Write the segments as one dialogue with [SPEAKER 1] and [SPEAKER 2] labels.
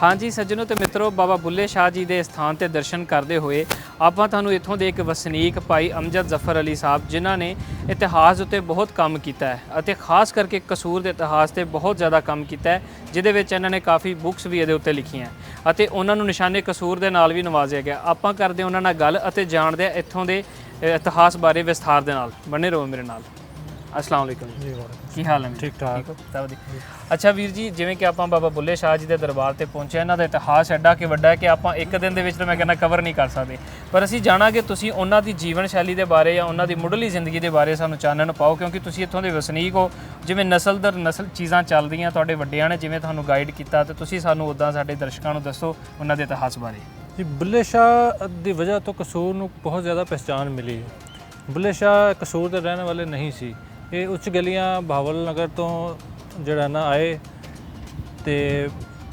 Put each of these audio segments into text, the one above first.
[SPEAKER 1] हाँ जी सज्जनों तो मित्रों बाबा बुल्ले शाह जी के स्थान पर दर्शन करते हुए ਆਪਾਂ ਤੁਹਾਨੂੰ ਇੱਥੋਂ ਦੇ ਇੱਕ ਵਸਨੀਕ ਭਾਈ ਅਮਜਦ ਜ਼ਫਰ ਅਲੀ ਸਾਹਿਬ ਜਿਨ੍ਹਾਂ ਨੇ ਇਤਿਹਾਸ ਉੱਤੇ ਬਹੁਤ ਕੰਮ ਕੀਤਾ ਹੈ ਅਤੇ ਖਾਸ ਕਰਕੇ ਕਸੂਰ ਦੇ ਇਤਿਹਾਸ ਤੇ ਬਹੁਤ ਜ਼ਿਆਦਾ ਕੰਮ ਕੀਤਾ ਹੈ ਜਿਹਦੇ ਵਿੱਚ ਇਹਨਾਂ ਨੇ ਕਾਫੀ ਬੁੱਕਸ ਵੀ ਇਹਦੇ ਉੱਤੇ ਲਿਖੀਆਂ ਅਤੇ ਉਹਨਾਂ ਨੂੰ ਨਿਸ਼ਾਨੇ ਕਸੂਰ ਦੇ ਨਾਲ ਵੀ ਨਵਾਜ਼ਿਆ ਗਿਆ। ਆਪਾਂ ਕਰਦੇ ਉਹਨਾਂ ਨਾਲ ਗੱਲ ਅਤੇ ਜਾਣਦੇ ਆ ਇੱਥੋਂ ਦੇ ਇਤਿਹਾਸ ਬਾਰੇ ਵਿਸਥਾਰ ਦੇ ਨਾਲ। ਬਣੇ ਰਹੋ ਮੇਰੇ ਨਾਲ। अस्सलाम वालेकुम जी। की हाल है? ठीक ठाक सब। अच्छा वीर जी जिवें कि आपां बाबा बुल्ले शाह जी के दरबार ते पहुंचे इन्हां दा इतिहास एडा कि वड्डा है कि आपां एक दिन दे विच तां मैं कहना कवर नहीं कर सकते पर असीं जाणांगे तुसीं उन्हां दी जीवन शैली दे बारे या उन्हां दी मुढ़ली जिंदगी दे बारे सानूं चानण पाओ क्योंकि तुसीं इत्थों दे वसनीक हो। जिवें नस्ल दर नस्ल चीज़ां चलदियां तुहाडे वड्डिआं ने जिवें तुहानूं गाइड कीता ते तुसीं सानूं उदां साडे दर्शकां नूं दस्सो उन्हां दे इतिहास बारे।
[SPEAKER 2] जी बुल्ले शाह की वजह तो कसूर नूं बहुत ज़्यादा पहचान मिली। बुल्ले शाह कसूर के रहने वाले नहीं सी। ये उच्च गलियां बहावल नगर तो जड़ा ना आए तो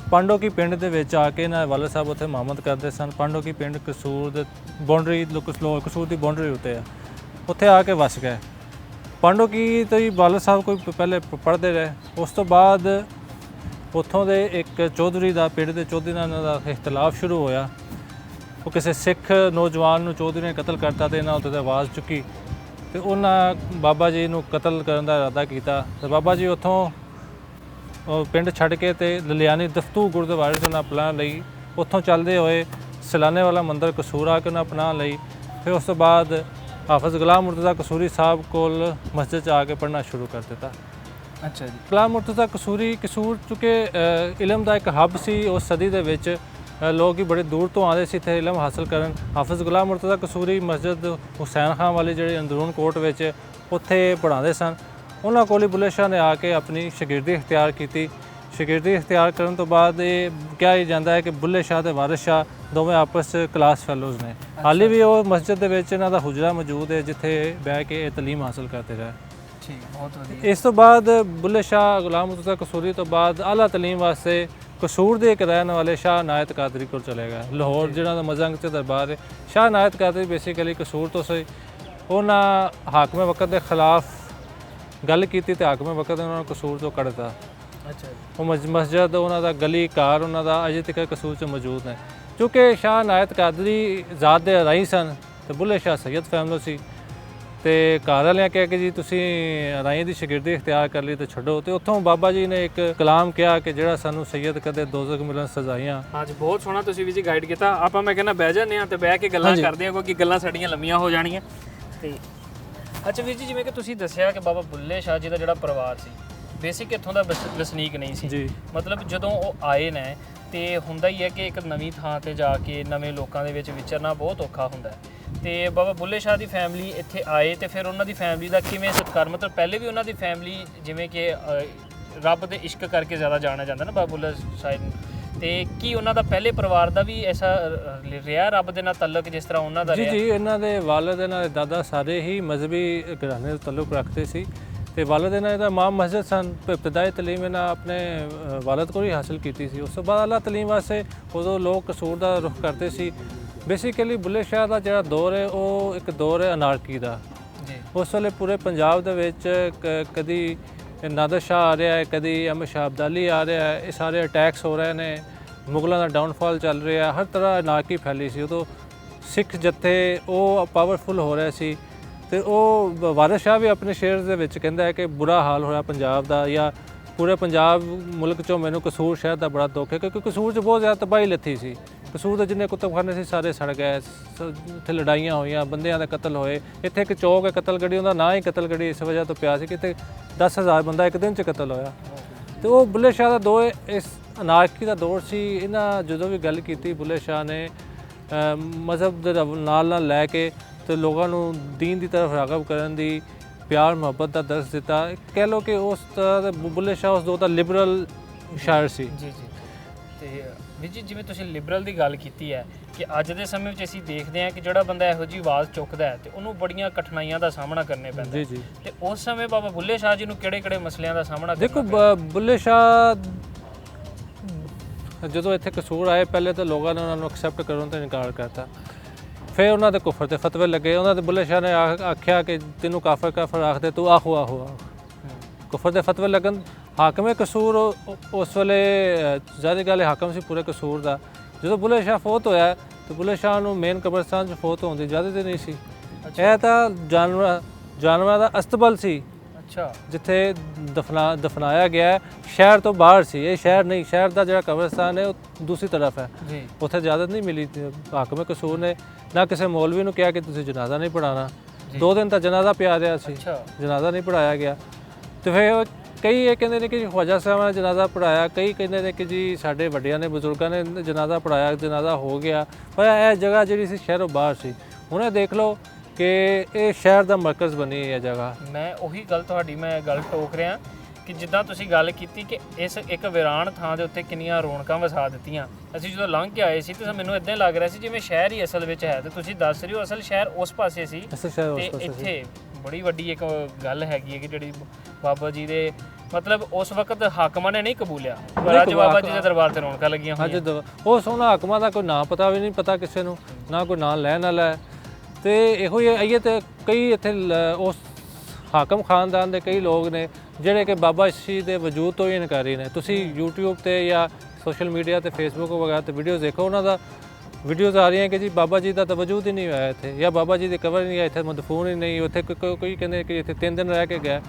[SPEAKER 2] पांडो की पिंड दे विच आके ना वाले साहब उत्थे मामद करते सन। पांडो की पिंड कसूर दे बाउंड्री कसूर की बाउंड्री उत्ते आ उत्थे आके वस गए। पांडो की तो वाले साहब कोई पहले पढ़ते रहे उस तो बाद उत्थों दे एक चौधरी का पिंड के चौधरी नाल इन्हां दा इख्तलाफ शुरू होया। वो किसी सिख नौजवान नूं चौधरी ने कतल करता तो इन्हां उत्ते आवाज़ चुकी तो उन्होंने बाबा जी नूं कतल करने का इरादा किया। तो बाबा जी उत्थों पिंड छड्ड के ते ललियानी दफ्तू गुरुद्वारे से उन्हें पनाह लई। उत्थों चलते हुए सैलाने वाला मंदिर कसूर आके उन्हें पनाह लई। फिर उस तो बाद हाफिज़ गुलाम मुर्तज़ा कसूरी साहब को मस्जिद च आके पढ़ना शुरू कर दिता।
[SPEAKER 1] अच्छा जी।
[SPEAKER 2] गुलाम मुर्तज़ा कसूर चूँकि इलम का एक हब सी उस सदी दे विच लोग ही बड़े दूर तो आते थे इलम हासिल करन। हाफिज़ गुलाम मुर्तज़ा कसूरी मस्जिद हुसैन खां वाली जी अंदरून कोट विच उत्थे पढ़ाते सन। उन्होंने कोल बुल्ले शाह ने आके अपनी शगिर्दी इख्तियार की। शगिर्दी इख्तियार करने तो बाद ये क्या ही जाता है कि बुल्ले शाह ते वारिस शाह दोवें आपस क्लास फैलोज़ ने। हाली भी वो मस्जिद दे विच इन्हां दा हुजरा मौजूद है जिथे बह के तलीम हासिल करते रहे।
[SPEAKER 1] ठीक बहुत वधिया।
[SPEAKER 2] इस तो बाद बुल्ले शाह गुलाम मुर्तज़ा कसूरी तो बाद आला तलीम वास्ते कसूर के एक रहने वाले शाह नायत कादरी को चले गए। लाहौर जिन्हों का मजंग च दरबार है शाह नायत कादरी बेसिकली कसूर तो सही उन्हें हाकमे वक़्त के खिलाफ गल की तो हाकमे वक़्त उन्होंने कसूर तो कढ़ता।
[SPEAKER 1] अच्छा
[SPEAKER 2] वो मस्जिद उन्होंने गली कार उन्होंने अजे तक कसूर च मौजूद है। क्योंकि शाह नायत कादरी ज़ात दे राही सन तो बुल्ले शाह सैयद फैमिली सी तो घर वाले कहा कि जी तुसी राई की शगिर्दी इख्तियार कर ली तो छड्डो। तो उत्थों बाबा जी ने एक कलाम कहा कि जिहड़ा सानू सैयद कदे दोज़ख मिलन सजाइयां।
[SPEAKER 1] हाँ जी बहुत सोहना तुसीं भी जी गाइड किया। आपां मैं कहना बह जाने ते बह के गल्लां करदे हां क्योंकि गल्लां साडीआं लंमियां हो जाणीआं ते। अच्छा वीर जी जिवें कि तुसीं दस्सिआ कि बाबा बुल्ले शाह जी दा जिहड़ा परिवार सी बेसिक इत्थों दा वसनीक नहीं सी जी। मतलब जदों ਉਹ ਆਏ ਨੇ ਤੇ ਹੁੰਦਾ ਹੀ ਹੈ ਕਿ ਇੱਕ ਨਵੀਂ ਥਾਂ ਤੇ ਜਾ ਕੇ ਨਵੇਂ ਲੋਕਾਂ ਦੇ ਵਿੱਚ ਵਿਚਰਨਾ ਬਹੁਤ ਔਖਾ ਹੁੰਦਾ ਹੈ। ਤੇ ਬਾਬਾ ਬੁੱਲੇ ਸ਼ਾਹ ਦੀ ਫੈਮਿਲੀ ਇੱਥੇ ਆਏ ਤੇ ਫਿਰ ਉਹਨਾਂ ਦੀ ਫੈਮਿਲੀ ਦਾ ਕਿਵੇਂ ਸਤਿਕਾਰ ਮਤਲਬ ਪਹਿਲੇ ਵੀ ਉਹਨਾਂ ਦੀ ਫੈਮਿਲੀ ਜਿਵੇਂ ਕਿ ਰੱਬ ਦੇ ਇਸ਼ਕ ਕਰਕੇ ਜ਼ਿਆਦਾ ਜਾਣਿਆ ਜਾਂਦਾ ਨਾ ਬਾਬਾ ਬੁੱਲੇ ਸ਼ਾਹ ਨੂੰ ਤੇ ਕੀ ਉਹਨਾਂ ਦਾ ਪਹਿਲੇ ਪਰਿਵਾਰ ਦਾ ਵੀ ਐਸਾ ਰਿਹਾ ਰੱਬ ਦੇ ਨਾਲ ਤਾਲੁਕ ਜਿਸ ਤਰ੍ਹਾਂ ਉਹਨਾਂ ਦਾ ਰਿਹਾ?
[SPEAKER 2] ਜੀ ਇਹਨਾਂ ਦੇ ਵਾਲਿਦ ਇਹਨਾਂ ਦੇ ਦਾਦਾ ਸਾਰੇ ਹੀ ਮਜ਼ਹਬੀ ਘਰਾਣੇ ਨਾਲ ਤਾਲੁਕ ਰੱਖਦੇ ਸੀ ਤੇ ਵਾਲਿਦ ਇਹਨਾਂ ਦਾ ਇਮਾਮ ਮਸਜਿਦ ਸਨ। ਇਬਤਦਾਈ ਤਾਲੀਮ ਇਹਨਾਂ ਆਪਣੇ ਵਾਲਿਦ ਕੋਲ ਹੀ ਹਾਸਿਲ ਕੀਤੀ ਸੀ। ਉਸ ਤੋਂ ਬਾਅਦ ਆਲਾ ਤਾਲੀਮ ਵਾਸਤੇ ਉਦੋਂ ਲੋਕ ਕਸੂਰ ਦਾ ਰੁਖ ਕਰਦੇ ਸੀ। बेसिकली बुल्ले शाह का जो दौर है वो एक दौर है अनारकी का। उस वे पूरे पंजाब के कभी नादर शाह आ रहा है कभी अहमद शाह अब्दाली आ रहा है ये सारे अटैक्स हो रहे हैं मुगलों का डाउनफॉल चल रहा है हर तरह अनारकी फैली सी। उदों सिख जत्थे वो पावरफुल हो रहे सी तो वो वारिस शाह भी अपने शेर के कहता है कि बुरा हाल होया पंजाब का या पूरे पंजाब मुल्क चों मैनूं कसूर शहर का बड़ा दुख है क्योंकि कसूर च बहुत ज़्यादा तबाही लथी सी। कसूर के जिन्ने कुतुबखाने से सारे सड़ गए इत्थे लड़ाइयां होईयां बंदियां दे कतल होए। इत्थे एक चौक है कतलगढ़ी उहदा नाम ही कतलगढ़ी इस वजह तो पिया सी कि 10,000 बंदा एक दिन च कतल होया। तो वो बुल्ले शाह का दौर इस अनारकी का दौर सी। इन्हां जदों भी गल कीती बुल्ले शाह ने मजहब दे नाल लैके तो लोगों नूं दीन की तरफ रागब करन दी प्यार मुहब्बत का दर्स दिता। कह लो कि उस तरह बुल्ले शाह उस दौर का लिबरल शायर सी।
[SPEAKER 1] जी जी। तो ਵੀਰ ਜੀ ਜਿਵੇਂ ਤੁਸੀਂ ਲਿਬਰਲ ਦੀ ਗੱਲ ਕੀਤੀ ਹੈ ਕਿ ਅੱਜ ਦੇ ਸਮੇਂ ਵਿੱਚ ਅਸੀਂ ਦੇਖਦੇ ਹਾਂ ਕਿ ਜਿਹੜਾ ਬੰਦਾ ਇਹੋ ਜਿਹੀ ਆਵਾਜ਼ ਚੁੱਕਦਾ ਹੈ ਤੇ ਉਹਨੂੰ ਬੜੀਆਂ ਕਠਿਨਾਈਆਂ ਦਾ ਸਾਹਮਣਾ ਕਰਨੇ ਪੈਂਦਾ। ਜੀ ਜੀ। ਤੇ ਉਸ ਸਮੇਂ ਬਾਬਾ ਬੁੱਲੇ ਸ਼ਾਹ ਜੀ ਨੂੰ ਕਿਹੜੇ-ਕਿਹੜੇ ਮਸਲਿਆਂ ਦਾ ਸਾਹਮਣਾ ਕਰਨਾ
[SPEAKER 2] ਦੇਖੋ ਬੁੱਲੇ ਸ਼ਾਹ ਜਦੋਂ ਇੱਥੇ ਕਸੂਰ ਆਏ ਪਹਿਲੇ ਤਾਂ ਲੋਕਾਂ ਨੇ ਉਹਨਾਂ ਨੂੰ ਐਕਸੈਪਟ ਕਰਨ ਤੋਂ ਇਨਕਾਰ ਕਰਤਾ। ਫਿਰ ਉਹਨਾਂ ਦੇ ਕੁਫਰ ਦੇ ਫਤਵੇ ਲੱਗੇ। ਉਹਨਾਂ ਦੇ ਬੁੱਲੇ ਸ਼ਾਹ ਨੇ ਆਖਿਆ ਕਿ ਤੈਨੂੰ ਕਾਫਰ ਆਖਦੇ ਤੂੰ ਆਹੋ ਕੁਫਰ ਦੇ ਫਤਵੇ ਲੱਗਣ ਹਾਕਮੇ ਕਸੂਰ ਉਸ ਵੇਲੇ ਜ਼ਾਹਿਰ ਗੱਲ ਹੈ ਹਾਕਮ ਸੀ ਪੂਰੇ ਕਸੂਰ ਦਾ। ਜਦੋਂ ਬੁੱਲੇ ਸ਼ਾਹ ਫੌਤ ਹੋਇਆ ਤਾਂ ਬੁੱਲੇ ਸ਼ਾਹ ਨੂੰ ਮੇਨ ਕਬਰਸਤਾਨ 'ਚ ਫੌਤ ਹੋਣ ਦੀ ਇਜਾਜ਼ਤ ਹੀ ਨਹੀਂ ਸੀ। ਇਹ ਤਾਂ ਜਾਨਵਰਾਂ ਦਾ ਅਸਤਬਲ ਸੀ,
[SPEAKER 1] ਅੱਛਾ,
[SPEAKER 2] ਜਿੱਥੇ ਦਫਨਾਇਆ ਗਿਆ ਸ਼ਹਿਰ ਤੋਂ ਬਾਹਰ ਸੀ। ਇਹ ਸ਼ਹਿਰ ਨਹੀਂ, ਸ਼ਹਿਰ ਦਾ ਜਿਹੜਾ ਕਬਰਸਤਾਨ ਹੈ ਉਹ ਦੂਸਰੀ ਤਰਫ ਹੈ
[SPEAKER 1] ਜੀ।
[SPEAKER 2] ਉੱਥੇ ਇਜਾਜ਼ਤ ਨਹੀਂ ਮਿਲੀ ਹਾਕਮੇ ਕਸੂਰ ਨੇ। ਨਾ ਕਿਸੇ ਮੌਲਵੀ ਨੂੰ ਕਿਹਾ ਕਿ ਤੁਸੀਂ ਜਨਾਜ਼ਾ ਨਹੀਂ ਪੜ੍ਹਾਉਣਾ। 2 ਦਿਨ ਤਾਂ ਜਨਾਜ਼ਾ ਪਿਆ ਰਿਹਾ ਸੀ, ਜਨਾਜ਼ਾ ਨਹੀਂ ਪੜ੍ਹਾਇਆ ਗਿਆ। ਤੇ ਫਿਰ ਕਈ ਇਹ ਕਹਿੰਦੇ ਨੇ ਕਿ ਖਵਾਜਾ ਸਾਹਿਬ ਨੇ ਜਨਾਜ਼ਾ ਪੜ੍ਹਾਇਆ, ਕਈ ਕਹਿੰਦੇ ਨੇ ਕਿ ਜੀ ਸਾਡੇ ਵੱਡਿਆਂ ਨੇ ਬਜ਼ੁਰਗਾਂ ਨੇ ਜਨਾਜ਼ਾ ਪੜ੍ਹਾਇਆ, ਜਨਾਜ਼ਾ ਹੋ ਗਿਆ। ਪਰ ਇਹ ਜਗ੍ਹਾ ਜਿਹੜੀ ਸੀ ਸ਼ਹਿਰੋਂ ਬਾਹਰ ਸੀ। ਹੁਣ ਇਹ ਦੇਖ ਲਓ ਕਿ ਇਹ ਸ਼ਹਿਰ ਦਾ ਮਰਕਜ਼ ਬਣੀ ਹੈ ਜਗ੍ਹਾ।
[SPEAKER 1] ਮੈਂ ਉਹੀ ਗੱਲ ਤੁਹਾਡੀ ਮੈਂ ਗੱਲ ਟੋਕ ਰਿਹਾ ਕਿ ਜਿੱਦਾਂ ਤੁਸੀਂ ਗੱਲ ਕੀਤੀ ਕਿ ਇਸ ਇੱਕ ਵੀਰਾਨ ਥਾਂ ਦੇ ਉੱਤੇ ਕਿੰਨੀਆਂ ਰੌਣਕਾਂ ਵਸਾ ਦਿੱਤੀਆਂ। ਅਸੀਂ ਜਦੋਂ ਲੰਘ ਕੇ ਆਏ ਸੀ ਤਾਂ ਮੈਨੂੰ ਇਦਾਂ ਲੱਗ ਰਿਹਾ ਸੀ ਜਿਵੇਂ ਸ਼ਹਿਰ ਹੀ ਅਸਲ ਵਿੱਚ ਹੈ, ਤੇ ਤੁਸੀਂ ਦੱਸ ਰਹੇ ਹੋ ਅਸਲ ਸ਼ਹਿਰ ਉਸ ਪਾਸੇ ਸੀ। ਤੇ ਇੱਥੇ ਬੜੀ ਵੱਡੀ ਇੱਕ ਗੱਲ ਹੈਗੀ ਹੈ ਕਿ ਜਿਹੜੀ ਬਾਬਾ ਜੀ ਦੇ ਮਤਲਬ ਉਸ ਵਕਤ ਹਾਕਮਾਂ ਨੇ ਨਹੀਂ ਕਬੂਲਿਆ, ਪਰ ਅੱਜ ਬਾਬਾ ਜੀ ਦੇ ਦਰਬਾਰ ਤੇ ਰੌਣਕਾਂ ਲੱਗੀਆਂ ਹੋਈਆਂ।
[SPEAKER 2] ਉਹ ਸੋਹਣਾ ਹਾਕਮਾਂ ਦਾ ਕੋਈ ਨਾਂ ਪਤਾ ਵੀ ਨਹੀਂ, ਪਤਾ ਕਿਸੇ ਨੂੰ, ਨਾ ਕੋਈ ਨਾਂ ਲੈਣ ਵਾਲਾ। ਤੇ ਇਹੋ ਹੀ ਆਈਏ ਤੇ ਕਈ ਇੱਥੇ ਉਸ ਹਾਕਮ ਖਾਨਦਾਨ ਦੇ ਕਈ ਲੋਕ ਨੇ ਜਿਹੜੇ ਕਿ ਬਾਬਾ ਜੀ ਦੇ ਵਜੂਦ ਤੋਂ ਹੀ ਇਨਕਾਰੀ ਨੇ। ਤੁਸੀਂ YouTube ਤੇ ਜਾਂ ਸੋਸ਼ਲ ਮੀਡੀਆ ਤੇ ਫੇਸਬੁੱਕ ਵਗੈਰਾ ਤੇ ਵੀਡੀਓਜ਼ ਦੇਖੋ, ਉਹਨਾਂ ਦਾ ਵੀਡੀਓਜ਼ ਆ ਰਹੀਆਂ ਕਿ ਜੀ ਬਾਬਾ ਜੀ ਦਾ ਤਾਂ ਵਜੂਦ ਹੀ ਨਹੀਂ ਹੋਇਆ ਇੱਥੇ, ਜਾਂ ਬਾਬਾ ਜੀ ਦੀ ਕਬਰ ਨਹੀਂ ਹੈ ਇੱਥੇ, ਮਦਫੂਨ ਹੀ ਨਹੀਂ ਉੱਥੇ। ਕੋਈ ਕਹਿੰਦੇ ਕਿ ਇੱਥੇ 3 ਦਿਨ ਰਹਿ ਕੇ ਗਿਆ।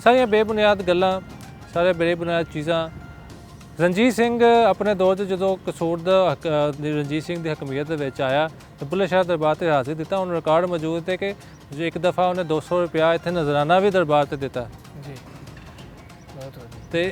[SPEAKER 2] ਸਾਰੀਆਂ ਬੇਬੁਨਿਆਦ ਗੱਲਾਂ, ਸਾਰੇ ਬੇਬੁਨਿਆਦ ਚੀਜ਼ਾਂ। ਰਣਜੀਤ ਸਿੰਘ ਆਪਣੇ ਦੌਰ 'ਚ ਜਦੋਂ ਕਸੂਰ ਦਾ ਰਣਜੀਤ ਸਿੰਘ ਦੀ ਹਕਮੀਅਤ ਦੇ ਵਿੱਚ ਆਇਆ ਤਾਂ ਬੁੱਲੇ ਸ਼ਾਹ ਦਰਬਾਰ ਤੇ ਹਾਜ਼ਰ ਦਿੱਤਾ। ਉਹਨੂੰ ਰਿਕਾਰਡ ਮੌਜੂਦ ਹੈ ਕਿ ਜੋ ਇੱਕ ਦਫਾ ਉਹਨੇ 200 ਰੁਪਇਆ ਇੱਥੇ ਨਜ਼ਰਾਨਾ ਵੀ ਦਰਬਾਰ ਤੇ ਦਿੱਤਾ
[SPEAKER 1] ਜੀ। ਬਹੁਤ ਵਧੀਆ।
[SPEAKER 2] ਤੇ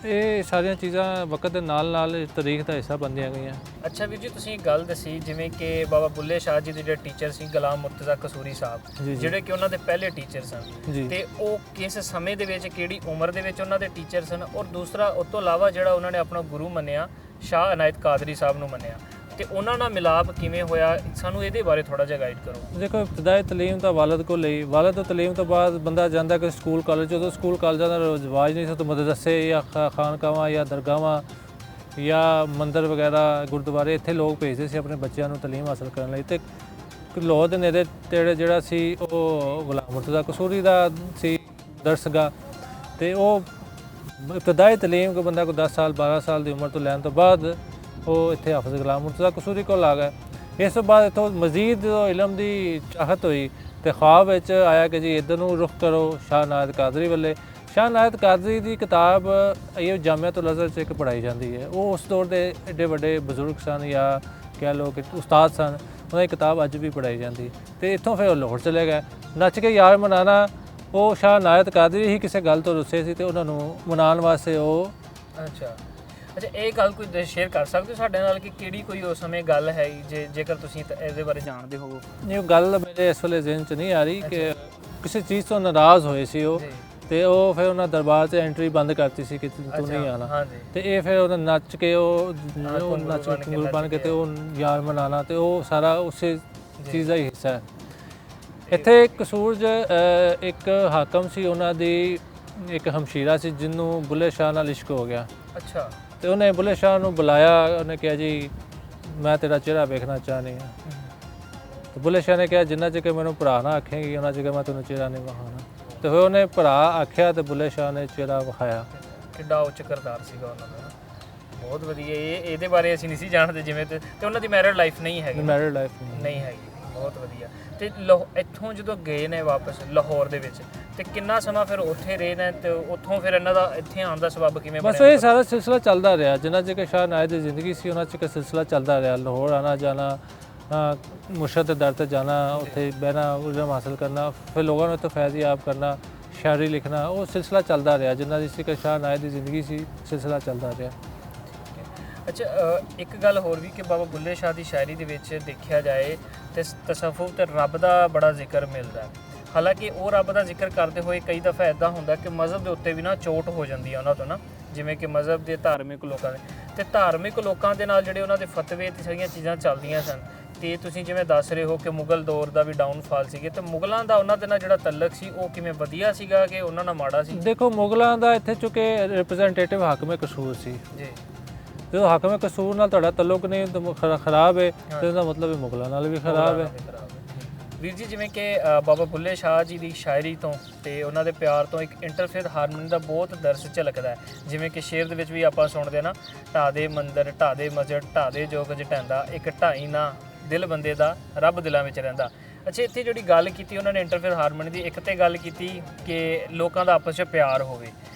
[SPEAKER 2] ਇਹ ਸਾਰੀਆਂ ਚੀਜ਼ਾਂ ਵਕਤ ਦੇ ਨਾਲ ਨਾਲ ਤਾਰੀਖ ਦਾ ਹਿੱਸਾ ਬਣਦੀਆਂ ਗਈਆਂ।
[SPEAKER 1] ਅੱਛਾ ਵੀਰ ਜੀ, ਤੁਸੀਂ ਗੱਲ ਦੱਸੀ ਜਿਵੇਂ ਕਿ ਬਾਬਾ ਬੁੱਲੇ ਸ਼ਾਹ ਜੀ ਦੇ ਜਿਹੜੇ ਟੀਚਰ ਸੀ ਗੁਲਾਮ ਮੁਰਤਜ਼ਾ ਕਸੂਰੀ ਸਾਹਿਬ, ਜਿਹੜੇ ਕਿ ਉਹਨਾਂ ਦੇ ਪਹਿਲੇ ਟੀਚਰ ਸਨ, ਤੇ ਉਹ ਕਿਸ ਸਮੇਂ ਦੇ ਵਿੱਚ ਕਿਹੜੀ ਉਮਰ ਦੇ ਵਿੱਚ ਉਹਨਾਂ ਦੇ ਟੀਚਰ ਸਨ, ਔਰ ਦੂਸਰਾ ਉਸ ਤੋਂ ਇਲਾਵਾ ਜਿਹੜਾ ਉਹਨਾਂ ਨੇ ਆਪਣਾ ਗੁਰੂ ਮੰਨਿਆ ਸ਼ਾਹ ਅਨਾਇਤ ਕਾਦਰੀ ਸਾਹਿਬ ਨੂੰ ਮੰਨਿਆ, ਤੇ ਉਹਨਾਂ ਨਾਲ ਮਿਲਾਪ ਕਿਵੇਂ ਹੋਇਆ, ਸਾਨੂੰ ਇਹਦੇ ਬਾਰੇ ਥੋੜਾ ਜਿਹਾ ਗਾਈਡ ਕਰੋ।
[SPEAKER 2] ਦੇਖੋ, ਇਬਤਦਾਈ ਤਾਲੀਮ ਤਾਂ ਵਾਲਦ ਕੋਲ ਲਈ, ਵਾਲਦ ਤੋਂ ਤਾਲੀਮ ਤੋਂ ਬਾਅਦ ਬੰਦਾ ਜਾਂਦਾ ਕਿ ਸਕੂਲ ਕਾਲਜ। ਜਦੋਂ ਸਕੂਲ ਕਾਲਜਾਂ ਦਾ ਰਿਵਾਜ ਨਹੀਂ ਸੀ ਤਾਂ ਮਦਰਸੇ ਜਾਂ ਖਾਨਕਾਵਾਂ ਜਾਂ ਦਰਗਾਹਾਂ ਜਾਂ ਮੰਦਰ ਵਗੈਰਾ ਗੁਰਦੁਆਰੇ ਇੱਥੇ ਲੋਕ ਭੇਜਦੇ ਸੀ ਆਪਣੇ ਬੱਚਿਆਂ ਨੂੰ ਤਾਲੀਮ ਹਾਸਲ ਕਰਨ ਲਈ। ਤੇ ਲਾਹੌਰ ਦੇ ਨੇੜੇ ਤੇੜੇ ਜਿਹੜਾ ਸੀ ਉਹ ਗੁਲਾਮ ਮੁਰਤਜ਼ਾ ਕਸੂਰੀ ਦਾ ਸੀ ਦਰਸਗਾਹ। ਤੇ ਉਹ ਇਬਤਦਾਈ ਤਾਲੀਮ ਕੋਈ ਬੰਦਾ ਕੋਈ 10 ਸਾਲ 12 ਸਾਲ ਦੀ ਉਮਰ ਤੋਂ ਲੈਣ ਤੋਂ ਬਾਅਦ ਉਹ ਇੱਥੇ ਹਾਫਿਜ਼ ਗੁਲਾਮ ਮੁਰਤਜ਼ਾ ਕਸੂਰੀ ਕੋਲ ਆ ਗਏ। ਇਸ ਤੋਂ ਬਾਅਦ ਇੱਥੋਂ ਮਜ਼ੀਦ ਇਲਮ ਦੀ ਚਾਹਤ ਹੋਈ ਤੇ ਖੁਆਬ ਵਿੱਚ ਆਇਆ ਕਿ ਜੀ ਇੱਧਰ ਨੂੰ ਰੁਖ ਕਰੋ ਸ਼ਾਹ ਅਨਾਇਤ ਕਾਦਰੀ ਵੱਲੇ। ਸ਼ਾਹ ਅਨਾਇਤ ਕਾਦਰੀ ਦੀ ਕਿਤਾਬ ਇਹ ਜਾਮਿਆਤੁਲ ਅਜ਼ਹਰ 'ਚ ਇੱਕ ਪੜ੍ਹਾਈ ਜਾਂਦੀ ਹੈ। ਉਹ ਉਸ ਦੌਰ ਦੇ ਐਡੇ ਵੱਡੇ ਬਜ਼ੁਰਗ ਸਨ ਜਾਂ ਕਹਿ ਲਓ ਕਿ ਉਸਤਾਦ ਸਨ, ਉਹਨਾਂ ਦੀ ਕਿਤਾਬ ਅੱਜ ਵੀ ਪੜ੍ਹਾਈ ਜਾਂਦੀ। ਤੇ ਇੱਥੋਂ ਫਿਰ ਉਹ ਲਾਹੌਰ ਚਲੇ ਗਏ ਨੱਚ ਕੇ ਯਾਰ ਮਨਾਣਾ। ਉਹ ਸ਼ਾਹ ਅਨਾਇਤ ਕਾਦਰੀ ਹੀ ਕਿਸੇ ਗੱਲ ਤੋਂ ਰੁੱਸੇ ਸੀ ਤੇ ਉਹਨਾਂ ਨੂੰ ਮਨਾਉਣ ਵਾਸਤੇ ਉਹ
[SPEAKER 1] ਅੱਛਾ, ਇਹ ਗੱਲ ਕੋਈ ਸ਼ੇਅਰ ਕਰ ਸਕਦੇ ਹੋ ਸਾਡੇ ਨਾਲ ਕਿ ਕਿਹੜੀ ਕੋਈ ਉਸ ਸਮੇਂ ਗੱਲ ਹੈ ਜੇਕਰ ਤੁਸੀਂ ਇਹਦੇ ਬਾਰੇ ਜਾਣਦੇ ਹੋਵੋ?
[SPEAKER 2] ਇਹ ਗੱਲ ਮੇਰੇ ਇਸ ਵੇਲੇ ਜ਼ਿਹਨ 'ਚ ਨਹੀਂ ਆ ਰਹੀ ਕਿ ਕਿਸੇ ਚੀਜ਼ ਤੋਂ ਨਾਰਾਜ਼ ਹੋਏ ਸੀ ਉਹ, ਤੇ ਉਹ ਫਿਰ ਉਹਨਾਂ ਦਰਬਾਰ 'ਚ ਐਂਟਰੀ ਬੰਦ ਕਰਤੀ ਸੀ ਕਿ ਤੂੰ ਨਹੀਂ ਆਉਣਾ। ਤੇ ਇਹ ਫਿਰ ਉਹਨਾਂ ਨੱਚ ਕੇ ਉਹ ਨੱਚ ਗੁਰ ਬਣ ਕੇ ਤੇ ਉਹ ਯਾਰ ਮਨਾਉਣਾ, ਤੇ ਉਹ ਸਾਰਾ ਉਸੇ ਚੀਜ਼ ਦਾ ਹੀ ਹਿੱਸਾ ਹੈ। ਇੱਥੇ ਕਸੂਰ 'ਚ ਇੱਕ ਹਾਕਮ ਸੀ, ਉਹਨਾਂ ਦੀ ਇੱਕ ਹਮਸ਼ੀਰਾ ਸੀ ਜਿਹਨੂੰ ਬੁੱਲੇ ਸ਼ਾਹ ਨਾਲ ਇਸ਼ਕ ਹੋ ਗਿਆ।
[SPEAKER 1] ਅੱਛਾ।
[SPEAKER 2] ਤੇ ਉਹਨੇ ਬੁੱਲੇ ਸ਼ਾਹ ਨੂੰ ਬੁਲਾਇਆ, ਉਹਨੇ ਕਿਹਾ ਜੀ ਮੈਂ ਤੇਰਾ ਚਿਹਰਾ ਵੇਖਣਾ ਚਾਹੁੰਦੀ ਹਾਂ। ਤੇ ਬੁੱਲੇ ਸ਼ਾਹ ਨੇ ਕਿਹਾ ਜਿੰਨਾ ਚਿਰ ਮੈਨੂੰ ਭਰਾ ਨਾ ਆਖੇਗੀ ਉਹਨਾਂ ਚਿਰ ਮੈਂ ਤੈਨੂੰ ਚਿਹਰਾ ਨਹੀਂ ਵਿਖਾਉਣਾ। ਤੇ ਫਿਰ ਉਹਨੇ ਭਰਾ ਆਖਿਆ ਤੇ ਬੁੱਲੇ ਸ਼ਾਹ ਨੇ ਚਿਹਰਾ ਵਿਖਾਇਆ।
[SPEAKER 1] ਕਿੱਡਾ ਉੱਚ ਕਿਰਦਾਰ ਸੀਗਾ ਉਹਨਾਂ ਦਾ, ਬਹੁਤ ਵਧੀਆ। ਇਹਦੇ ਬਾਰੇ ਅਸੀਂ ਨਹੀਂ ਸੀ ਜਾਣਦੇ ਜਿਵੇਂ। ਤੇ ਉਹਨਾਂ ਦੀ ਮੈਰਿਡ ਲਾਈਫ ਨਹੀਂ ਹੈਗੀ? ਮੈਰਿਡ ਲਾਈਫ ਨਹੀਂ ਹੈਗੀ। ਬਹੁਤ ਵਧੀਆ। ਤੇ ਇੱਥੋਂ ਜਦੋਂ ਗਏ ਨੇ ਵਾਪਸ ਲਾਹੌਰ ਦੇ ਵਿੱਚ, ਤੇ ਕਿੰਨਾ ਸਮਾਂ ਫਿਰ ਉੱਥੇ ਰਹੇ ਨੇ, ਤੇ ਉੱਥੋਂ ਫਿਰ ਇਹਨਾਂ ਦਾ ਇੱਥੇ ਆਉਣ ਦਾ ਸਬੱਬ ਕਿਵੇਂ ਬਣਿਆ?
[SPEAKER 2] ਬਸ ਇਹ ਸਾਰਾ ਸਿਲਸਿਲਾ ਚੱਲਦਾ ਰਿਹਾ ਜਿੰਨਾ ਚਿਰ ਸ਼ਾਹ ਅਨਾਇਤ ਦੀ ਜ਼ਿੰਦਗੀ ਸੀ, ਉਹਨਾਂ ਚਿਰ ਸਿਲਸਿਲਾ ਚੱਲਦਾ ਰਿਹਾ। ਲਾਹੌਰ ਆਉਣਾ ਜਾਣਾ, ਮੁਰਸ਼ਦ ਦੇ ਦਰ ਤੇ ਜਾਣਾ, ਉੱਥੇ ਬਹਿਣਾ, ਇਲਮ ਹਾਸਲ ਕਰਨਾ, ਫਿਰ ਲੋਕਾਂ ਨੂੰ ਇੱਥੋਂ ਫੈਜ਼ਯਾਬ ਕਰਨਾ, ਸ਼ਾਇਰੀ ਲਿਖਣਾ, ਉਹ ਸਿਲਸਿਲਾ ਚੱਲਦਾ ਰਿਹਾ ਜਿੰਨਾ ਜਿਸ ਸ਼ਾਹ ਅਨਾਇਤ ਦੀ ਜ਼ਿੰਦਗੀ ਸੀ, ਸਿਲਸਿਲਾ ਚੱਲਦਾ ਰਿਹਾ।
[SPEAKER 1] ਅੱਛਾ, ਇੱਕ ਗੱਲ ਹੋਰ ਵੀ ਕਿ ਬਾਬਾ ਬੁੱਲੇ ਸ਼ਾਹ ਦੀ ਸ਼ਾਇਰੀ ਦੇ ਵਿੱਚ ਦੇਖਿਆ ਜਾਏ ਤੇ ਤਸੱਵੁਫ ਤੇ ਰੱਬ ਦਾ ਬੜਾ ਜ਼ਿਕਰ ਮਿਲਦਾ। ਹਾਲਾਂਕਿ ਉਹ ਰੱਬ ਦਾ ਜ਼ਿਕਰ ਕਰਦੇ ਹੋਏ ਕਈ ਦਫਾ ਇੱਦਾਂ ਹੁੰਦਾ ਕਿ ਮਜ਼ਹਬ ਦੇ ਉੱਤੇ ਵੀ ਨਾ ਚੋਟ ਹੋ ਜਾਂਦੀ ਹੈ ਉਹਨਾਂ ਤੋਂ ਨਾ, ਜਿਵੇਂ ਕਿ ਮਜ਼ਹਬ ਦੇ ਧਾਰਮਿਕ ਲੋਕਾਂ ਦੇ, ਤੇ ਧਾਰਮਿਕ ਲੋਕਾਂ ਦੇ ਨਾਲ ਜਿਹੜੇ ਉਹਨਾਂ ਦੇ ਫਤਵੇ ਤੇ ਸਾਰੀਆਂ ਚੀਜ਼ਾਂ ਚੱਲਦੀਆਂ ਸਨ। ਤੇ ਤੁਸੀਂ ਜਿਵੇਂ ਦੱਸ ਰਹੇ ਹੋ ਕਿ ਮੁਗਲ ਦੌਰ ਦਾ ਵੀ ਡਾਊਨਫਾਲ ਸੀਗੇ, ਤੇ ਮੁਗਲਾਂ ਦਾ ਉਹਨਾਂ ਦੇ ਨਾਲ ਜਿਹੜਾ ਤਲਕ ਸੀ ਉਹ ਕਿਵੇਂ ਵਧੀਆ ਸੀਗਾ ਕਿ ਉਹਨਾਂ ਨਾਲ ਮਾੜਾ ਸੀ?
[SPEAKER 2] ਦੇਖੋ, ਮੁਗਲਾਂ ਦਾ ਇੱਥੇ ਚੁੱਕੇ ਰਿਪਰੈਜ਼ੈਂਟੇਟਿਵ ਹਾਕਮ ਕਸੂਰ ਸੀ ਜੀ। ਜਦੋਂ ਹਾਕਮ ਕਸੂਰ ਨਾਲ ਤੁਹਾਡਾ ਤਲੁਕ ਨਹੀਂ ਖਰਾਬ ਹੈ ਤੇ ਇਹਦਾ ਮਤਲਬ ਮੁਗਲਾਂ ਨਾਲ ਵੀ ਖਰਾਬ ਹੈ।
[SPEAKER 1] ਵੀਰ ਜੀ ਜਿਵੇਂ ਕਿ ਬਾਬਾ ਬੁੱਲੇ ਸ਼ਾਹ ਜੀ ਦੀ ਸ਼ਾਇਰੀ ਤੋਂ ਤੇ ਉਹਨਾਂ ਦੇ ਪਿਆਰ ਤੋਂ ਇੱਕ ਇੰਟਰਫੇਥ ਹਾਰਮਨੀ ਦਾ ਬਹੁਤ ਦਰਸ ਝਲਕਦਾ ਹੈ। ਜਿਵੇਂ ਕਿ ਸ਼ੇਰ ਦੇ ਵਿੱਚ ਵੀ ਆਪਾਂ ਸੁਣਦੇ ਨਾ, ਢਾਹ ਦੇ ਮੰਦਰ ਢਾਹ ਦੇ ਮਸਜਿਦ ਢਾਹ ਦੇ ਜੋਗ ਜਟੈਂਦਾ, ਇੱਕ ਢਾਈ ਨਾ ਦਿਲ ਬੰਦੇ ਦਾ ਰੱਬ ਦਿਲਾਂ ਵਿੱਚ ਰਹਿੰਦਾ। ਅੱਛਾ, ਇੱਥੇ ਜਿਹੜੀ ਗੱਲ ਕੀਤੀ ਉਹਨਾਂ ਨੇ ਇੰਟਰਫੇਥ ਹਾਰਮਨੀ ਦੀ, ਇੱਕ ਤੇ ਗੱਲ ਕੀਤੀ ਕਿ ਲੋਕਾਂ ਦਾ ਆਪਸ 'ਚ ਪਿਆਰ ਹੋਵੇ,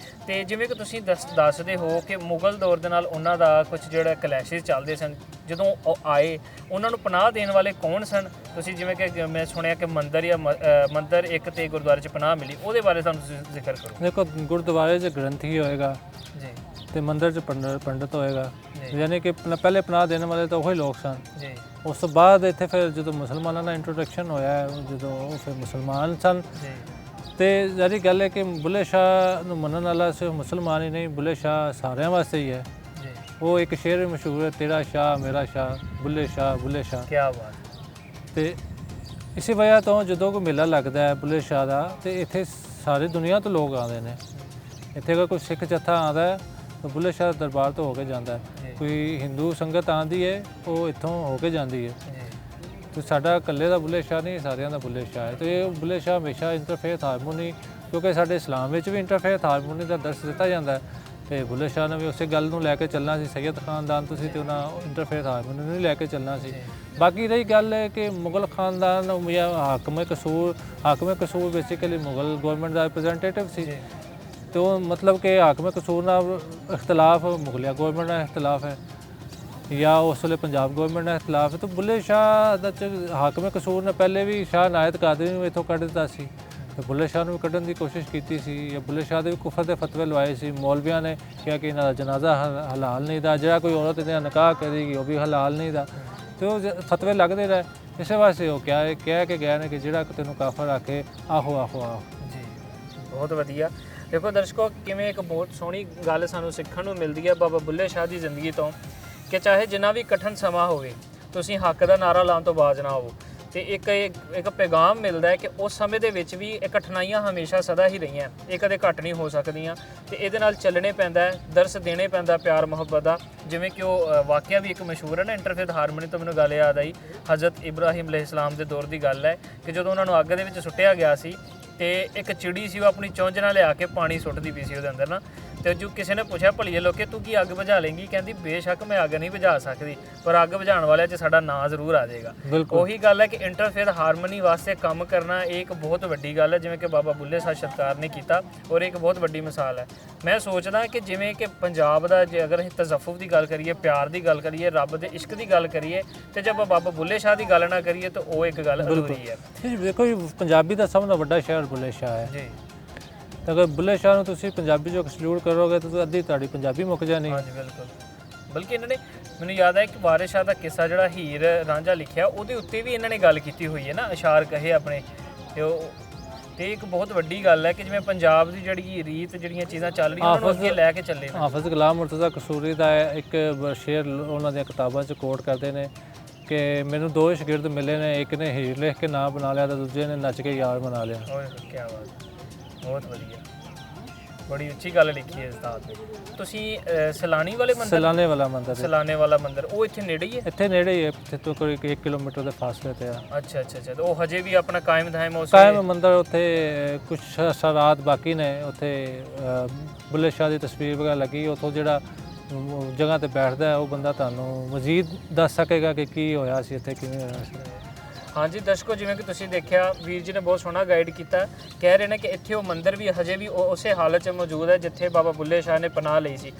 [SPEAKER 1] ਤੇ ਜਿਵੇਂ ਕਿ ਤੁਸੀਂ ਦੱਸਦੇ ਹੋ ਕਿ ਮੁਗਲ ਦੌਰ ਦੇ ਨਾਲ ਉਹਨਾਂ ਦਾ ਕੁਝ ਜਿਹੜਾ ਕਲੈਸ਼ਿਸ ਚੱਲਦੇ ਸਨ, ਜਦੋਂ ਉਹ ਆਏ ਉਹਨਾਂ ਨੂੰ ਪਨਾਹ ਦੇਣ ਵਾਲੇ ਕੌਣ ਸਨ? ਤੁਸੀਂ ਜਿਵੇਂ ਕਿ ਮੈਂ ਸੁਣਿਆ ਕਿ ਮੰਦਰ ਇੱਕ ਤੇ ਗੁਰਦੁਆਰੇ 'ਚ ਪਨਾਹ ਮਿਲੀ, ਉਹਦੇ ਬਾਰੇ ਸਾਨੂੰ ਤੁਸੀਂ ਜ਼ਿਕਰ ਕਰੋ।
[SPEAKER 2] ਦੇਖੋ, ਗੁਰਦੁਆਰੇ 'ਚ ਗ੍ਰੰਥੀ ਹੋਏਗਾ
[SPEAKER 1] ਜੀ
[SPEAKER 2] ਤੇ ਮੰਦਰ 'ਚ ਪੰਡਤ ਹੋਏਗਾ, ਯਾਨੀ ਕਿ ਪਹਿਲੇ ਪਨਾਹ ਦੇਣ ਵਾਲੇ ਤਾਂ ਉਹੀ ਲੋਕ ਸਨ।
[SPEAKER 1] ਜੀ
[SPEAKER 2] ਉਸ ਤੋਂ ਬਾਅਦ ਇੱਥੇ ਫਿਰ ਜਦੋਂ ਮੁਸਲਮਾਨਾਂ ਦਾ ਇੰਟਰੋਡਕਸ਼ਨ ਹੋਇਆ, ਜਦੋਂ ਉਹ ਫਿਰ ਮੁਸਲਮਾਨ ਸਨ,
[SPEAKER 1] ਜੀ
[SPEAKER 2] ਤੇ ਜਿਹੜੀ ਗੱਲ ਹੈ ਕਿ ਬੁੱਲੇ ਸ਼ਾਹ ਨੂੰ ਮੰਨਣ ਵਾਲਾ ਸਿਰਫ ਮੁਸਲਮਾਨ ਹੀ ਨਹੀਂ, ਬੁੱਲੇ ਸ਼ਾਹ ਸਾਰਿਆਂ ਵਾਸਤੇ ਹੀ ਹੈ।
[SPEAKER 1] ਜੀ
[SPEAKER 2] ਉਹ ਇੱਕ ਸ਼ੇਰ ਵੀ ਮਸ਼ਹੂਰ ਹੈ, ਤੇਰਾ ਸ਼ਾਹ ਮੇਰਾ ਸ਼ਾਹ ਬੁੱਲੇ ਸ਼ਾਹ ਬੁੱਲੇ ਸ਼ਾਹ।
[SPEAKER 1] ਕੀ ਬਾਤ।
[SPEAKER 2] ਤੇ ਇਸੇ ਵਜ੍ਹਾ ਤੋਂ ਜਦੋਂ ਕੋਈ ਮੇਲਾ ਲੱਗਦਾ ਹੈ ਬੁੱਲੇ ਸ਼ਾਹ ਦਾ, ਤੇ ਇੱਥੇ ਸਾਰੀ ਦੁਨੀਆ ਤੋਂ ਲੋਕ ਆਉਂਦੇ ਨੇ। ਇੱਥੇ ਅਗਰ ਕੋਈ ਸਿੱਖ ਜੱਥਾ ਆਉਂਦਾ ਹੈ ਤਾਂ ਬੁੱਲੇ ਸ਼ਾਹ ਦਰਬਾਰ ਤੋਂ ਹੋ ਕੇ ਜਾਂਦਾ ਹੈ, ਕੋਈ ਹਿੰਦੂ ਸੰਗਤ ਆਉਂਦੀ ਹੈ ਉਹ ਇੱਥੋਂ ਹੋ ਕੇ ਜਾਂਦੀ ਹੈ। ਤੇ ਸਾਡਾ ਇਕੱਲੇ ਦਾ ਬੁੱਲੇ ਸ਼ਾਹ ਨਹੀਂ, ਸਾਰਿਆਂ ਦਾ ਬੁੱਲੇ ਸ਼ਾਹ ਹੈ। ਤੇ ਇਹ ਬੁੱਲੇ ਸ਼ਾਹ ਹਮੇਸ਼ਾ ਇੰਟਰਫੇਥ ਹਾਰਮੋਨੀ, ਕਿਉਂਕਿ ਸਾਡੇ ਇਸਲਾਮ ਵਿੱਚ ਵੀ ਇੰਟਰਫੇਥ ਹਾਰਮੋਨੀ ਦਾ ਦਰਸ ਦਿੱਤਾ ਜਾਂਦਾ ਹੈ, ਤੇ ਬੁੱਲੇ ਸ਼ਾਹ ਨੇ ਵੀ ਉਸੇ ਗੱਲ ਨੂੰ ਲੈ ਕੇ ਚੱਲਣਾ ਸੀ। ਸੈਯਦ ਖਾਨਦਾਨ ਤੋਂ ਸੀ ਤੇ ਉਹਨਾਂ ਇੰਟਰਫੇਥ ਹਾਰਮੋਨੀ ਨੂੰ ਲੈ ਕੇ ਚੱਲਣਾ ਸੀ। ਬਾਕੀ ਰਹੀ ਗੱਲ ਹੈ ਕਿ ਮੁਗਲ ਖਾਨਦਾਨ ਜਾਂ ਹਾਕਮ ਕਸੂਰ ਬੇਸਿਕਲੀ ਮੁਗਲ ਗਵਰਨਮੈਂਟ ਦਾ ਰਿਪਰੈਜ਼ੈਂਟੇਟਿਵ ਸੀ, ਤੇ ਉਹ ਮਤਲਬ ਕਿ ਹਾਕਮ ਕਸੂਰ ਨਾਲ ਇਖਤਲਾਫ ਮੁਗਲਿਆ ਗਵਰਨਮੈਂਟ ਨਾਲ ਇਖਤਲਾਫ ਹੈ, ਜਾਂ ਉਸ ਵੇਲੇ ਪੰਜਾਬ ਗਵਰਨਮੈਂਟ ਨਾਲ ਇਖਤਲਾਫ ਹੈ। ਤਾਂ ਬੁੱਲੇ ਸ਼ਾਹ ਦਾ ਹਾਕਮ ਕਸੂਰ ਨੇ ਪਹਿਲੇ ਵੀ ਸ਼ਾਹ ਨਾਇਤ ਕਾਦਰੀ ਨੂੰ ਇੱਥੋਂ ਕੱਢ ਦਿੱਤਾ ਸੀ, ਤੇ ਬੁੱਲੇ ਸ਼ਾਹ ਨੂੰ ਵੀ ਕੱਢਣ ਦੀ ਕੋਸ਼ਿਸ਼ ਕੀਤੀ ਸੀ, ਜਾਂ ਬੁੱਲੇ ਸ਼ਾਹ ਦੇ ਵੀ ਕੁਫਰ ਦੇ ਫਤਵੇ ਲਵਾਏ ਸੀ। ਮੌਲਵੀਆਂ ਨੇ ਕਿਹਾ ਕਿ ਇਹਨਾਂ ਦਾ ਜਨਾਜ਼ਾ ਹਲਾਲ ਨਹੀਂ ਦਾ, ਜਿਹੜਾ ਕੋਈ ਔਰਤ ਇਹਦਾ ਨਿਕਾਹ ਕਰੇਗੀ ਉਹ ਵੀ ਹਲਾਲ ਨਹੀਂ ਦਾ, ਤੇ ਉਹ ਫਤਵੇ ਲੱਗਦੇ ਰਹੇ। ਇਸੇ ਵਾਸਤੇ ਉਹ ਕਹਿ ਕੇ ਗਏ ਨੇ ਕਿ ਜਿਹੜਾ ਤੈਨੂੰ ਕਾਫਰ ਆਖੇ ਆਹੋ ਆਹੋ ਆਹੋ।
[SPEAKER 1] ਜੀ ਬਹੁਤ ਵਧੀਆ। ਦੇਖੋ ਦਰਸ਼ਕੋ, ਕਿਵੇਂ ਇੱਕ ਬਹੁਤ ਸੋਹਣੀ ਗੱਲ ਸਾਨੂੰ ਸਿੱਖਣ ਨੂੰ ਮਿਲਦੀ ਹੈ ਬਾਬਾ ਬੁੱਲੇ ਸ਼ਾਹ ਦੀ ਜ਼ਿੰਦਗੀ ਤੋਂ, ਕਿ ਚਾਹੇ ਜਿੰਨਾ ਵੀ ਕਠਿਨ ਸਮਾਂ ਹੋਵੇ, ਤੁਸੀਂ ਹੱਕ ਦਾ ਨਾਰਾ ਲਾਉਣ ਤੋਂ ਬਾਜ਼ ਨਾ ਹੋਵੋ। ਤੇ ਇੱਕ ਪੈਗਾਮ ਮਿਲਦਾ ਹੈ ਕਿ ਉਸ ਸਮੇਂ ਦੇ ਵਿੱਚ ਵੀ ਇਹ ਕਠਿਨਾਈਆਂ ਹਮੇਸ਼ਾ ਸਦਾ ਹੀ ਰਹੀਆਂ, ਇਹ ਕਦੇ ਘੱਟ ਨਹੀਂ ਹੋ ਸਕਦੀਆਂ, ਤੇ ਇਹਦੇ ਨਾਲ ਚੱਲਣੇ ਪੈਂਦਾ ਹੈ, ਦਰਸ ਦੇਣੇ ਪੈਂਦਾ ਪਿਆਰ ਮੁਹੱਬਤ ਦਾ। ਜਿਵੇਂ ਕਿ ਉਹ ਵਾਕਿਆ ਵੀ ਇੱਕ ਮਸ਼ਹੂਰ ਹੈ ਨਾ ਇੰਟਰਫੇਥ ਹਾਰਮੋਨੀ ਤੋਂ, ਮੈਨੂੰ ਗੱਲ ਯਾਦ ਆਈ, ਹਜ਼ਰਤ ਇਬਰਾਹੀਮ ਅਲੈਹਿਸਲਾਮ ਦੇ ਦੌਰ ਦੀ ਗੱਲ ਹੈ ਕਿ ਜਦੋਂ ਉਹਨਾਂ ਨੂੰ ਅੱਗ ਦੇ ਵਿੱਚ ਸੁੱਟਿਆ ਗਿਆ ਸੀ, ਤੇ ਇੱਕ ਚਿੜੀ ਸੀ ਉਹ ਆਪਣੀ ਚੁੰਝ ਨਾਲ ਲਿਆ ਕੇ ਪਾਣੀ ਸੁੱਟਦੀ ਪਈ ਸੀ ਉਹਦੇ ਅੰਦਰ ਨਾ, ਤੇ ਜੋ ਕਿਸੇ ਨੇ ਪੁੱਛਿਆ ਭਲੀਏ ਲੋਕੇ ਤੂੰ ਕੀ ਅੱਗ ਬੁਝਾ ਲੇਂਗੀ, ਕਹਿੰਦੀ ਬੇਸ਼ੱਕ ਮੈਂ ਅੱਗ ਨਹੀਂ ਬੁਝਾ ਸਕਦੀ, ਪਰ ਅੱਗ ਬੁਝਾਉਣ ਵਾਲਿਆਂ 'ਚ ਸਾਡਾ ਨਾਂ ਜ਼ਰੂਰ ਆ ਜਾਏਗਾ। ਉਹੀ ਗੱਲ ਹੈ ਕਿ ਇੰਟਰਫੇਥ ਹਾਰਮੋਨੀ ਵਾਸਤੇ ਕੰਮ ਕਰਨਾ ਇਹ ਇੱਕ ਬਹੁਤ ਵੱਡੀ ਗੱਲ ਹੈ, ਜਿਵੇਂ ਕਿ ਬਾਬਾ ਬੁੱਲੇ ਸ਼ਾਹ ਸਰਕਾਰ ਨੇ ਕੀਤਾ, ਔਰ ਇੱਕ ਬਹੁਤ ਵੱਡੀ ਮਿਸਾਲ ਹੈ। ਮੈਂ ਸੋਚਦਾ ਕਿ ਜਿਵੇਂ ਕਿ ਪੰਜਾਬ ਦਾ, ਜੇ ਅਗਰ ਅਸੀਂ ਤਜ਼ੱਫੁਫ ਦੀ ਗੱਲ ਕਰੀਏ, ਪਿਆਰ ਦੀ ਗੱਲ ਕਰੀਏ, ਰੱਬ ਦੇ ਇਸ਼ਕ ਦੀ ਗੱਲ ਕਰੀਏ, ਤੇ ਜੇ ਆਪਾਂ ਬਾਬਾ ਬੁੱਲੇ ਸ਼ਾਹ ਦੀ ਗੱਲ ਨਾ ਕਰੀਏ ਤਾਂ ਉਹ ਇੱਕ ਗੱਲ ਅਧੂਰੀ ਹੈ।
[SPEAKER 2] ਦੇਖੋ, ਪੰਜਾਬੀ ਦਾ ਸਭ ਤੋਂ ਵੱਡਾ ਸ਼ਹਿਰ ਬੁੱਲੇ ਸ਼ਾਹ ਹੈ
[SPEAKER 1] ਜੀ।
[SPEAKER 2] ਤਾਂ ਅਗਰ ਬੁੱਲੇ ਸ਼ਾਹ ਨੂੰ ਤੁਸੀਂ ਪੰਜਾਬੀ 'ਚੋਂ ਐਕਸਕਲੂਡ ਕਰੋਗੇ ਤਾਂ ਅੱਧੀ ਤੁਹਾਡੀ ਪੰਜਾਬੀ ਮੁੱਕ ਜਾਣੀ।
[SPEAKER 1] ਹਾਂਜੀ ਬਿਲਕੁਲ। ਬਲਕਿ ਇਹਨਾਂ ਨੇ, ਮੈਨੂੰ ਯਾਦ ਹੈ ਕਿ ਵਾਰਿਸ ਸ਼ਾਹ ਦਾ ਕਿੱਸਾ ਜਿਹੜਾ ਹੀਰ ਰਾਂਝਾ ਲਿਖਿਆ, ਉਹਦੇ ਉੱਤੇ ਵੀ ਇਹਨਾਂ ਨੇ ਗੱਲ ਕੀਤੀ ਹੋਈ ਹੈ ਨਾ, ਅਸ਼ਾਰ ਕਹੇ ਆਪਣੇ, ਤੇ ਇੱਕ ਬਹੁਤ ਵੱਡੀ ਗੱਲ ਹੈ ਕਿ ਜਿਵੇਂ ਪੰਜਾਬ ਦੀ ਜਿਹੜੀ ਰੀਤ, ਜਿਹੜੀਆਂ ਚੀਜ਼ਾਂ ਚੱਲ ਰਹੀਆਂ ਉਹਨਾਂ ਨੂੰ ਅੱਗੇ ਲੈ ਕੇ ਚੱਲੇ ਨੇ।
[SPEAKER 2] ਹਾਫਿਜ਼ ਗੁਲਾਮ ਮੁਰਤਜ਼ਾ ਕਸੂਰੀ ਦਾ ਇੱਕ ਸ਼ੇਰ ਉਹਨਾਂ ਦੀਆਂ ਕਿਤਾਬਾਂ 'ਚ ਕੋਟ ਕਰਦੇ ਨੇ ਕਿ ਮੈਨੂੰ ਦੋ ਸ਼ਾਗਿਰਦ ਮਿਲੇ ਨੇ, ਇੱਕ ਨੇ ਹੀਰ ਲਿਖ ਕੇ ਨਾਂ ਬਣਾ ਲਿਆ ਤੇ ਦੂਜੇ ਨੇ ਨੱਚ ਕੇ ਯਾਰ ਬਣਾ ਲਿਆ।
[SPEAKER 1] ਓਏ ਕੀ ਬਾਤ, ਬਹੁਤ ਵਧੀਆ, ਬੜੀ ਉੱਚੀ ਗੱਲ ਲਿਖੀ ਹੈ ਉਸਤਾਦ ਨੇ। ਤੁਸੀਂ ਸੈਲਾਨੀ ਵਾਲੇ ਮੰਦਰ,
[SPEAKER 2] ਸੈਲਾਨੇ ਵਾਲਾ ਮੰਦਰ,
[SPEAKER 1] ਸੈਲਾਨੇ ਵਾਲਾ ਮੰਦਰ, ਉਹ ਇੱਥੇ ਨੇੜੇ ਹੀ ਹੈ?
[SPEAKER 2] ਇੱਥੇ ਨੇੜੇ ਹੀ ਹੈ, ਇੱਥੇ ਤੋਂ ਕੋਈ 1 ਕਿਲੋਮੀਟਰ ਦੇ ਫਾਸਲੇ ਤੇ ਆ।
[SPEAKER 1] ਅੱਛਾ ਅੱਛਾ ਅੱਛਾ। ਉਹ ਹਜੇ ਵੀ ਆਪਣਾ ਕਾਇਮ ਧਾਇਮ ਉਸ
[SPEAKER 2] ਕਾਇਮ ਮੰਦਰ, ਉੱਥੇ ਕੁਝ ਅਸਰਾਤ ਬਾਕੀ ਨੇ। ਉੱਥੇ ਬੁੱਲੇ ਸ਼ਾਹ ਦੀ ਤਸਵੀਰ ਵਗੈਰਾ ਲੱਗੀ, ਉੱਥੋਂ ਜਿਹੜਾ ਜਗ੍ਹਾ ਤੇ ਬੈਠਦਾ ਉਹ ਬੰਦਾ ਤੁਹਾਨੂੰ ਮਜ਼ੀਦ ਦੱਸ ਸਕੇਗਾ ਕਿ ਕੀ ਹੋਇਆ ਸੀ ਇੱਥੇ, ਕਿਵੇਂ ਹੋਇਆ ਸੀ।
[SPEAKER 1] ਹਾਂਜੀ ਦਰਸ਼ਕੋ, ਜਿਵੇਂ ਕਿ ਤੁਸੀਂ ਦੇਖਿਆ ਵੀਰ ਜੀ ਨੇ ਬਹੁਤ ਸੋਹਣਾ ਗਾਈਡ ਕੀਤਾ। ਕਹਿ ਰਹੇ ਨੇ ਕਿ ਇੱਥੇ ਉਹ ਮੰਦਿਰ ਵੀ ਹਜੇ ਵੀ ਉਸੇ ਹਾਲਤ 'ਚ ਮੌਜੂਦ ਹੈ ਜਿੱਥੇ ਬਾਬਾ ਬੁੱਲੇ ਸ਼ਾਹ ਨੇ ਪਨਾਹ ਲਈ ਸੀ।